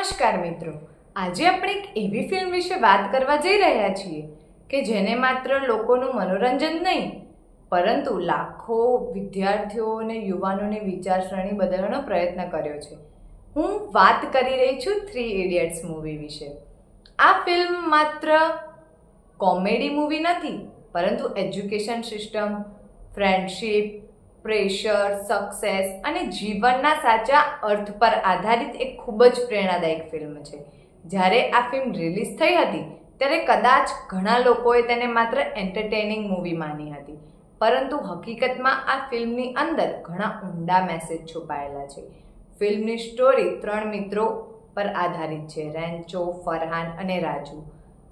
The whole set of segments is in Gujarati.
નમસ્કાર મિત્રો, આજે આપણે એક એવી ફિલ્મ વિશે વાત કરવા જઈ રહ્યા છીએ કે જેને માત્ર લોકોનું મનોરંજન નહીં પરંતુ લાખો વિદ્યાર્થીઓ અને યુવાનોની વિચારસરણી બદલવાનો પ્રયત્ન કર્યો છે. હું વાત કરી રહી છું 3 ઇડિયટ્સ મૂવી વિશે. આ ફિલ્મ માત્ર કોમેડી મૂવી નથી પરંતુ education system, friendship, pressure, success અને જીવનના સાચા અર્થ પર આધારિત એક ખૂબ જ પ્રેરણાદાયક ફિલ્મ છે. જ્યારે આ ફિલ્મ રિલીઝ થઈ હતી ત્યારે કદાચ ઘણા લોકોએ તેને માત્ર એન્ટરટેનિંગ મૂવી માની હતી, પરંતુ હકીકતમાં આ ફિલ્મની અંદર ઘણા ઊંડા મેસેજ છુપાયેલા છે. ફિલ્મની સ્ટોરી 3 મિત્રો પર આધારિત છે. રેન્ચો, ફરહાન અને રાજુ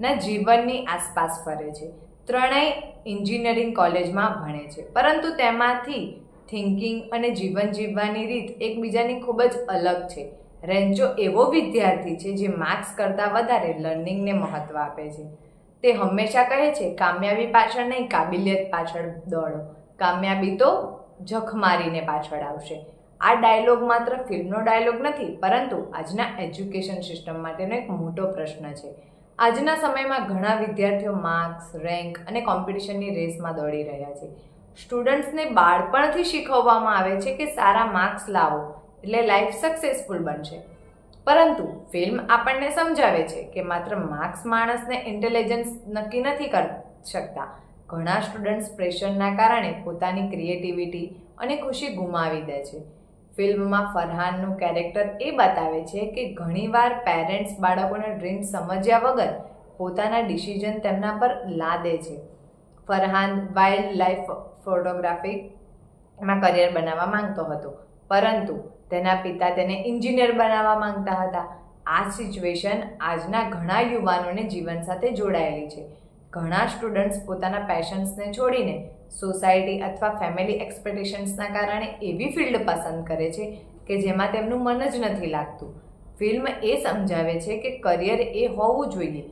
ના જીવનની આસપાસ ફરે છે. ત્રણેય એન્જિનિયરિંગ કોલેજમાં ભણે છે, પરંતુ તેમાંથી થિંકિંગ અને જીવન જીવવાની રીત એકબીજાની ખૂબ જ અલગ છે. રેન્ચો એવો વિદ્યાર્થી છે જે માર્ક્સ કરતાં વધારે લર્નિંગને મહત્ત્વ આપે છે. તે હંમેશા કહે છે, કામયાબી પાછળ નહીં, કાબિલિયત પાછળ દોડો. કામયાબી તો જખ મારીને પાછળ આવશે. આ ડાયલોગ માત્ર ફિલ્મનો ડાયલોગ નથી, પરંતુ આજના એજ્યુકેશન સિસ્ટમ માટેનો એક મોટો પ્રશ્ન છે. આજના સમયમાં ઘણા વિદ્યાર્થીઓ માર્ક્સ, રેન્ક અને કોમ્પિટિશનની રેસમાં દોડી રહ્યા છે. સ્ટુડન્ટ્સને બાળપણથી શીખવવામાં આવે છે કે સારા માર્ક્સ લાવો એટલે લાઈફ સક્સેસફુલ બનશે, પરંતુ ફિલ્મ આપણને સમજાવે છે કે માત્ર માર્ક્સ માણસને ઇન્ટેલિજન્સ નક્કી નથી કરી શકતા. ઘણા સ્ટુડન્ટ્સ પ્રેશરના કારણે પોતાની ક્રિએટિવિટી અને ખુશી ગુમાવી દે છે. ફિલ્મમાં ફરહાનનું કેરેક્ટર એ બતાવે છે કે ઘણીવાર પેરેન્ટ્સ બાળકોના ડ્રીમ સમજ્યા વગર પોતાના ડિસિઝન તેમના પર લાદે છે. ફરહાન વાઇલ્ડ લાઈફ ફોટોગ્રાફીમાં કરિયર બનાવવા માંગતો હતો, પરંતુ તેના પિતા તેને એન્જિનિયર બનાવવા માંગતા હતા. આ સિચ્યુએશન આજના ઘણા યુવાનોને જીવન સાથે જોડાયેલી છે. ઘણા સ્ટુડન્ટ્સ પોતાના પેશન્સને છોડીને સોસાયટી અથવા ફેમિલી એક્સપેક્ટેશન્સના કારણે એવી ફિલ્ડ પસંદ કરે છે કે જેમાં તેમનું મન જ નથી લાગતું. ફિલ્મ એ સમજાવે છે કે કરિયર એ હોવું જોઈએ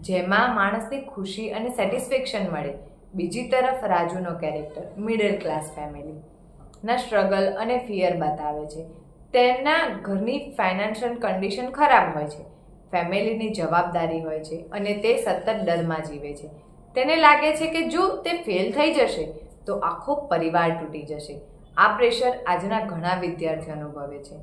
જેમાં માણસને ખુશી અને સેટિસ્ફેક્શન મળે. બીજી તરફ રાજુનો કેરેક્ટર મિડલ ક્લાસ ફેમિલીના સ્ટ્રગલ અને ફિયર બતાવે છે. તેના ઘરની ફાઇનાન્શિયલ કન્ડિશન ખરાબ હોય છે, ફેમિલીની જવાબદારી હોય છે અને તે સતત ડરમાં જીવે છે. તેને લાગે છે કે જો તે ફેલ થઈ જશે તો આખો પરિવાર તૂટી જશે. આ પ્રેશર આજના ઘણા વિદ્યાર્થીઓ અનુભવે છે.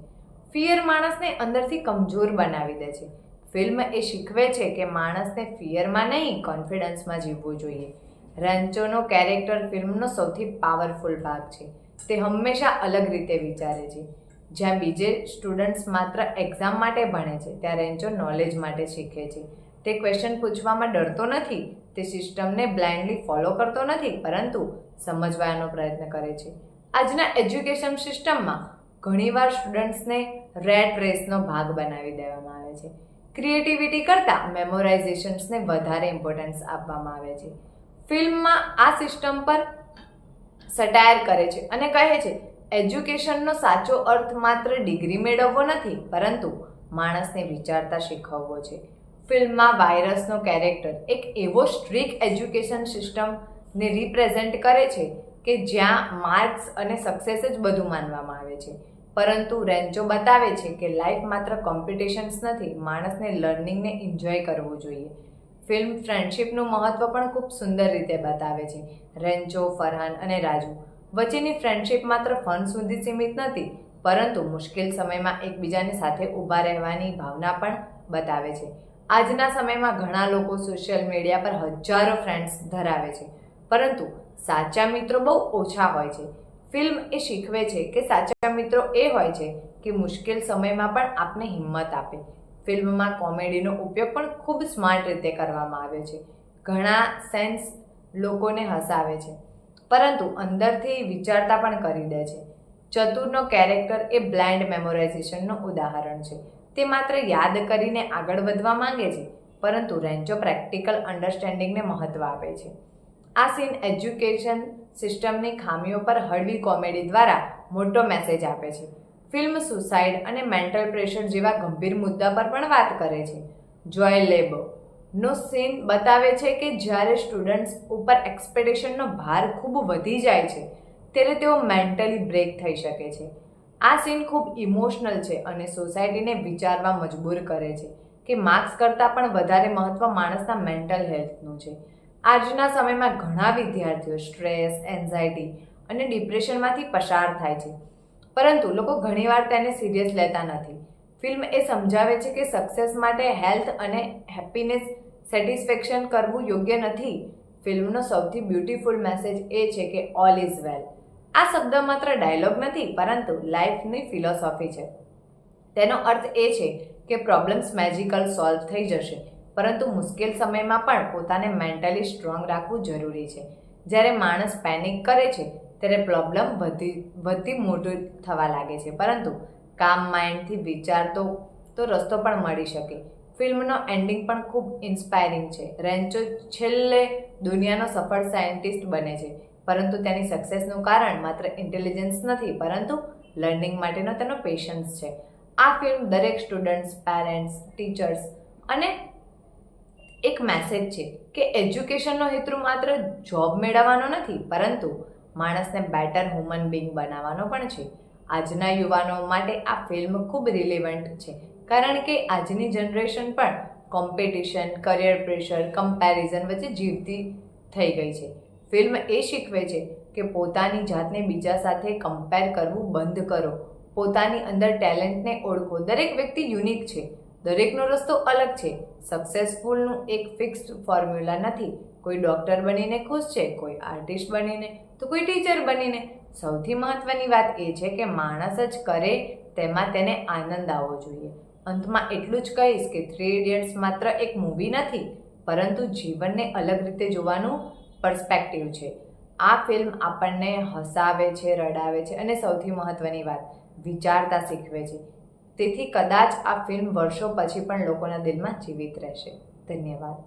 ફિયર માણસને અંદરથી કમજોર બનાવી દે છે. ફિલ્મ એ શીખવે છે કે માણસને ફિયરમાં નહીં, કોન્ફિડન્સમાં જીવવું જોઈએ. રેન્ચોનો કેરેક્ટર ફિલ્મનો સૌથી પાવરફુલ ભાગ છે. તે હંમેશા અલગ રીતે વિચારે છે. જ્યાં બીજે સ્ટુડન્ટ્સ માત્ર એક્ઝામ માટે ભણે છે, ત્યાં રેન્ચો નોલેજ માટે શીખે છે. તે ક્વેશ્ચન પૂછવામાં ડરતો નથી, તે સિસ્ટમને બ્લાઇન્ડલી ફોલો કરતો નથી, પરંતુ સમજવાનો પ્રયત્ન કરે છે. આજના એજ્યુકેશન સિસ્ટમમાં ઘણીવાર સ્ટુડન્ટ્સને રેટ રેસનો ભાગ બનાવી દેવામાં આવે છે. ક્રિએટિવિટી કરતાં મેમોરાઇઝેશન્સને વધારે ઇમ્પોર્ટન્સ આપવામાં આવે છે. ફિલ્મમાં આ સિસ્ટમ પર સટાયર કરે છે અને કહે છે, એજ્યુકેશનનો સાચો અર્થ માત્ર ડિગ્રી મેળવવો નથી, પરંતુ માણસને વિચારતા શીખવવો છે. ફિલ્મમાં વાયરસનો કેરેક્ટર એક એવો સ્ટ્રિક્ટ એજ્યુકેશન સિસ્ટમને રિપ્રેઝેન્ટ કરે છે કે જ્યાં માર્ક્સ અને સક્સેસ જ બધું માનવામાં આવે છે, પરંતુ રેન્ચો બતાવે છે કે લાઈફ માત્ર કોમ્પિટિશન્સ નથી, માણસને લર્નિંગને એન્જોય કરવું જોઈએ. ફિલ્મ ફ્રેન્ડશિપનું મહત્ત્વ પણ ખૂબ સુંદર રીતે બતાવે છે. રેન્ચો, ફરહાન અને રાજુ વચ્ચેની ફ્રેન્ડશિપ માત્ર ફન સુધી સીમિત નથી, પરંતુ મુશ્કેલ સમયમાં એકબીજાની સાથે ઊભા રહેવાની ભાવના પણ બતાવે છે. આજના સમયમાં ઘણા લોકો સોશિયલ મીડિયા પર હજારો ફ્રેન્ડ્સ ધરાવે છે, પરંતુ સાચા મિત્રો બહુ ઓછા હોય છે. ફિલ્મ એ શીખવે છે કે સાચા મિત્રો એ હોય છે કે મુશ્કેલ સમયમાં પણ આપને હિંમત આપે. ફિલ્મમાં કોમેડીનો ઉપયોગ પણ ખૂબ સ્માર્ટ રીતે કરવામાં આવ્યો છે. ઘણા સેન્સ લોકોને હસાવે છે, પરંતુ અંદરથી વિચારતા પણ કરી દે છે. ચતુરનો કેરેક્ટર એ બ્લાઇન્ડ મેમોરાઇઝેશનનું ઉદાહરણ છે. તે માત્ર યાદ કરીને આગળ વધવા માંગે છે, પરંતુ રેન્ચો પ્રેક્ટિકલ અન્ડરસ્ટેન્ડિંગને મહત્ત્વ આપે છે. આ સીન એજ્યુકેશન સિસ્ટમની ખામીઓ પર હળવી કોમેડી દ્વારા મોટો મેસેજ આપે છે. ફિલ્મ સુસાઇડ અને મેન્ટલ પ્રેશર જેવા ગંભીર મુદ્દા પર પણ વાત કરે છે. જોય લેબોનો સીન બતાવે છે કે જ્યારે સ્ટુડન્ટ્સ ઉપર એક્સપેક્ટેશનનો ભાર ખૂબ વધી જાય છે ત્યારે તેઓ મેન્ટલી બ્રેક થઈ શકે છે. આ સીન ખૂબ ઇમોશનલ છે અને સોસાયટીને વિચારવા મજબૂર કરે છે કે માર્ક્સ કરતાં પણ વધારે મહત્ત્વ માણસના મેન્ટલ હેલ્થનું છે. આજના સમયમાં ઘણા વિદ્યાર્થીઓ સ્ટ્રેસ, એન્ઝાયટી અને ડિપ્રેશનમાંથી પસાર થાય છે, પરંતુ લોકો ઘણીવાર તેને સિરિયસ લેતા નથી. ફિલ્મ એ સમજાવે છે કે સક્સેસ માટે હેલ્થ અને હેપીનેસ સેટિસ્ફેક્શન કરવું યોગ્ય નથી. ફિલ્મનો સૌથી બ્યુટીફુલ મેસેજ એ છે કે ઓલ ઇઝ વેલ. આ શબ્દ માત્ર ડાયલોગ નથી, પરંતુ લાઈફની ફિલોસોફી છે. તેનો અર્થ એ છે કે પ્રોબ્લેમ્સ મેજિકલ સોલ્વ થઈ જશે, પરંતુ મુશ્કેલ સમયમાં પણ પોતાને મેન્ટલી સ્ટ્રોંગ રાખવું જરૂરી છે. જ્યારે માણસ પેનિક કરે છે ત્યારે પ્રોબ્લેમ વધતી મોટું થવા લાગે છે, પરંતુ કામ માઇન્ડથી વિચારતો તો રસ્તો પણ મળી શકે. ફિલ્મનો એન્ડિંગ પણ ખૂબ ઇન્સ્પાયરિંગ છે. રેન્ચો છેલ્લે દુનિયાનો સફળ સાયન્ટિસ્ટ બને છે, પરંતુ તેની સક્સેસનું કારણ માત્ર ઇન્ટેલિજન્સ નથી, પરંતુ લર્નિંગ માટેનો તેનો પેશન્સ છે. આ ફિલ્મ દરેક સ્ટુડન્ટ્સ, પેરેન્ટ્સ, ટીચર્સ અને એક મેસેજ છે કે એજ્યુકેશનનો હેતુ માત્ર જોબ મેળવવાનો નથી, પરંતુ માણસને બેટર હ્યુમન બિંગ બનાવવાનો પણ છે. આજના યુવાનો માટે આ ફિલ્મ ખૂબ રિલેવન્ટ છે, કારણ કે આજની જનરેશન પણ કોમ્પિટિશન, કરિયર પ્રેશર, કમ્પેરિઝન વચ્ચે જીવતી થઈ ગઈ છે. ફિલ્મ એ શીખવે છે કે પોતાની જાતને બીજા સાથે કમ્પેર કરવું બંધ કરો. પોતાની અંદર ટેલેન્ટને ઓળખો. દરેક વ્યક્તિ યુનિક છે, દરેકનો રસ્તો અલગ છે. સક્સેસફુલનું એક ફિક્સ્ડ ફોર્મ્યુલા નથી. કોઈ ડૉક્ટર બનીને ખુશ છે, કોઈ આર્ટિસ્ટ બનીને, તો કોઈ ટીચર બનીને. સૌથી મહત્વની વાત એ છે કે માણસ જ કરે તેમાં તેને આનંદ આવવો જોઈએ. અંતમાં એટલું જ કહીશ કે 3 ઇડિયટ્સ માત્ર એક મૂવી નથી, પરંતુ જીવનને અલગ રીતે જોવાનું પર્સ્પેક્ટિવ છે. આ ફિલ્મ આપણને હસાવે છે, રડાવે છે અને સૌથી મહત્વની વાત, વિચારતા શીખવે છે. તેથી કદાચ આ ફિલ્મ વર્ષો પછી પણ લોકોના દિલમાં જીવિત રહેશે. ધન્યવાદ.